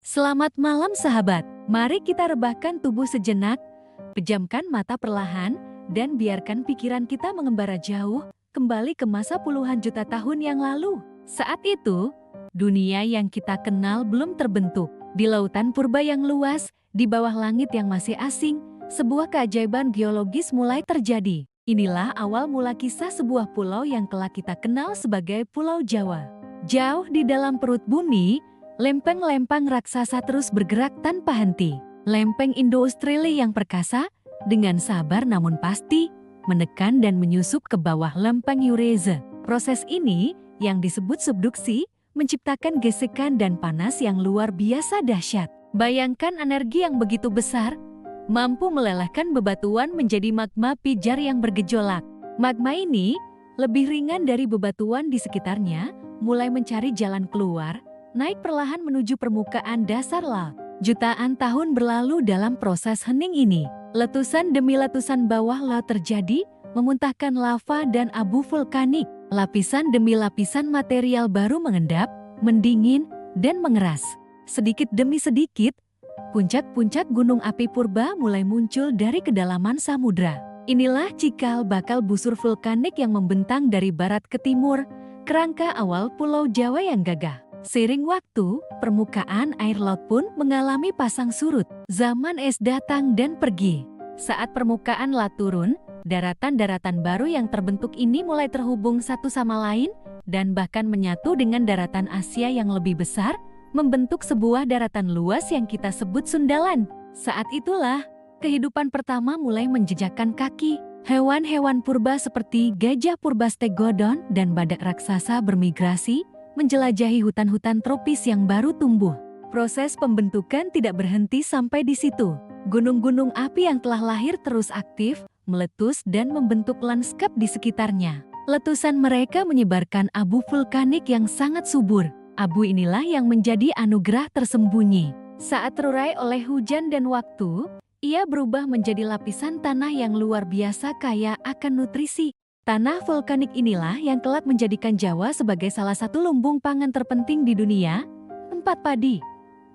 Selamat malam sahabat, mari kita rebahkan tubuh sejenak, pejamkan mata perlahan, dan biarkan pikiran kita mengembara jauh, kembali ke masa puluhan juta tahun yang lalu. Saat itu, dunia yang kita kenal belum terbentuk. Di lautan purba yang luas, di bawah langit yang masih asing, sebuah keajaiban geologis mulai terjadi. Inilah awal mula kisah sebuah pulau yang kelak kita kenal sebagai Pulau Jawa. Jauh di dalam perut bumi, lempeng-lempeng raksasa terus bergerak tanpa henti. Lempeng Indo-Australia yang perkasa, dengan sabar namun pasti, menekan dan menyusup ke bawah lempeng Eurasia. Proses ini, yang disebut subduksi, menciptakan gesekan dan panas yang luar biasa dahsyat. Bayangkan energi yang begitu besar, mampu melelehkan bebatuan menjadi magma pijar yang bergejolak. Magma ini, lebih ringan dari bebatuan di sekitarnya, mulai mencari jalan keluar, naik perlahan menuju permukaan dasar laut. Jutaan tahun berlalu dalam proses hening ini. Letusan demi letusan bawah laut terjadi, memuntahkan lava dan abu vulkanik. Lapisan demi lapisan material baru mengendap, mendingin, dan mengeras. Sedikit demi sedikit, puncak-puncak gunung api purba mulai muncul dari kedalaman samudra. Inilah cikal bakal busur vulkanik yang membentang dari barat ke timur, kerangka awal Pulau Jawa yang gagah. Seiring waktu, permukaan air laut pun mengalami pasang surut. Zaman es datang dan pergi. Saat permukaan laut turun, daratan-daratan baru yang terbentuk ini mulai terhubung satu sama lain dan bahkan menyatu dengan daratan Asia yang lebih besar, membentuk sebuah daratan luas yang kita sebut Sundaland. Saat itulah, kehidupan pertama mulai menjejakkan kaki. Hewan-hewan purba seperti gajah purba stegodon dan badak raksasa bermigrasi, menjelajahi hutan-hutan tropis yang baru tumbuh. Proses pembentukan tidak berhenti sampai di situ. Gunung-gunung api yang telah lahir terus aktif, meletus dan membentuk lanskap di sekitarnya. Letusan mereka menyebarkan abu vulkanik yang sangat subur. Abu inilah yang menjadi anugerah tersembunyi. Saat terurai oleh hujan dan waktu, ia berubah menjadi lapisan tanah yang luar biasa kaya akan nutrisi. Tanah vulkanik inilah yang kelak menjadikan Jawa sebagai salah satu lumbung pangan terpenting di dunia. Tempat padi,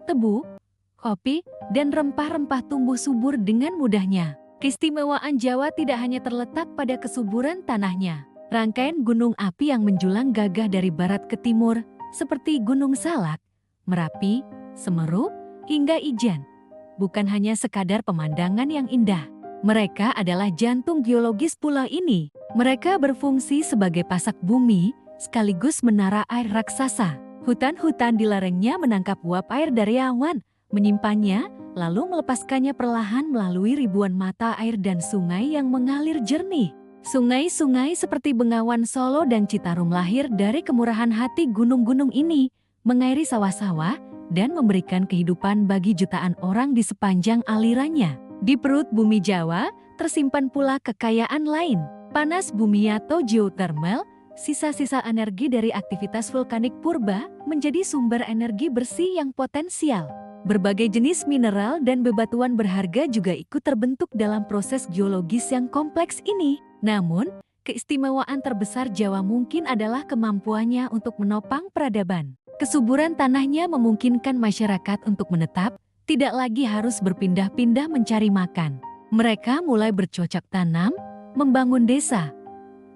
tebu, kopi, dan rempah-rempah tumbuh subur dengan mudahnya. Keistimewaan Jawa tidak hanya terletak pada kesuburan tanahnya. Rangkaian gunung api yang menjulang gagah dari barat ke timur, seperti Gunung Salak, Merapi, Semeru, hingga Ijen, bukan hanya sekadar pemandangan yang indah. Mereka adalah jantung geologis pulau ini. Mereka berfungsi sebagai pasak bumi, sekaligus menara air raksasa. Hutan-hutan di lerengnya menangkap uap air dari awan, menyimpannya, lalu melepaskannya perlahan melalui ribuan mata air dan sungai yang mengalir jernih. Sungai-sungai seperti Bengawan Solo dan Citarum lahir dari kemurahan hati gunung-gunung ini, mengairi sawah-sawah, dan memberikan kehidupan bagi jutaan orang di sepanjang alirannya. Di perut bumi Jawa, tersimpan pula kekayaan lain. Panas bumi atau geothermal, sisa-sisa energi dari aktivitas vulkanik purba, menjadi sumber energi bersih yang potensial. Berbagai jenis mineral dan bebatuan berharga juga ikut terbentuk dalam proses geologis yang kompleks ini. Namun, keistimewaan terbesar Jawa mungkin adalah kemampuannya untuk menopang peradaban. Kesuburan tanahnya memungkinkan masyarakat untuk menetap, tidak lagi harus berpindah-pindah mencari makan. Mereka mulai bercocok tanam, membangun desa,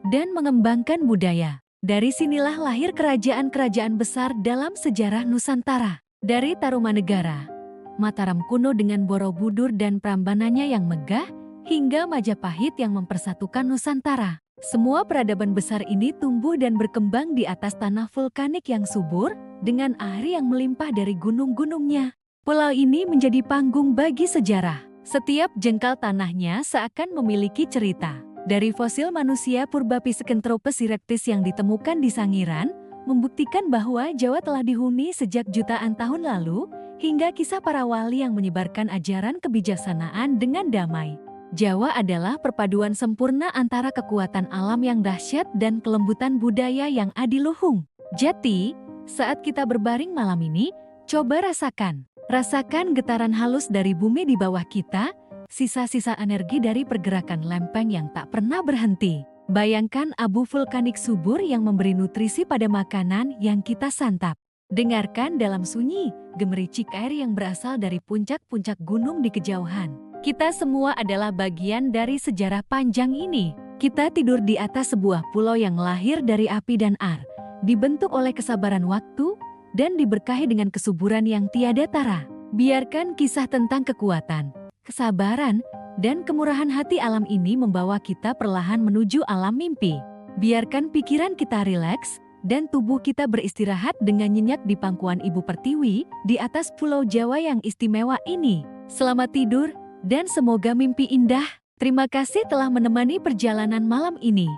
dan mengembangkan budaya. Dari sinilah lahir kerajaan-kerajaan besar dalam sejarah Nusantara. Dari Tarumanegara, Mataram kuno dengan Borobudur dan Prambananya yang megah, hingga Majapahit yang mempersatukan Nusantara. Semua peradaban besar ini tumbuh dan berkembang di atas tanah vulkanik yang subur, dengan air yang melimpah dari gunung-gunungnya. Pulau ini menjadi panggung bagi sejarah. Setiap jengkal tanahnya seakan memiliki cerita. Dari fosil manusia purba Pithecanthropus erectus yang ditemukan di Sangiran, membuktikan bahwa Jawa telah dihuni sejak jutaan tahun lalu, hingga kisah para wali yang menyebarkan ajaran kebijaksanaan dengan damai. Jawa adalah perpaduan sempurna antara kekuatan alam yang dahsyat dan kelembutan budaya yang adiluhung. Jadi, saat kita berbaring malam ini, coba rasakan. Rasakan getaran halus dari bumi di bawah kita, sisa-sisa energi dari pergerakan lempeng yang tak pernah berhenti. Bayangkan abu vulkanik subur yang memberi nutrisi pada makanan yang kita santap. Dengarkan dalam sunyi, gemericik air yang berasal dari puncak-puncak gunung di kejauhan. Kita semua adalah bagian dari sejarah panjang ini. Kita tidur di atas sebuah pulau yang lahir dari api dan ar, dibentuk oleh kesabaran waktu, dan diberkahi dengan kesuburan yang tiada tara. Biarkan kisah tentang kekuatan, kesabaran, dan kemurahan hati alam ini membawa kita perlahan menuju alam mimpi. Biarkan pikiran kita rileks, dan tubuh kita beristirahat dengan nyenyak di pangkuan Ibu Pertiwi di atas Pulau Jawa yang istimewa ini. Selamat tidur, dan semoga mimpi indah. Terima kasih telah menemani perjalanan malam ini.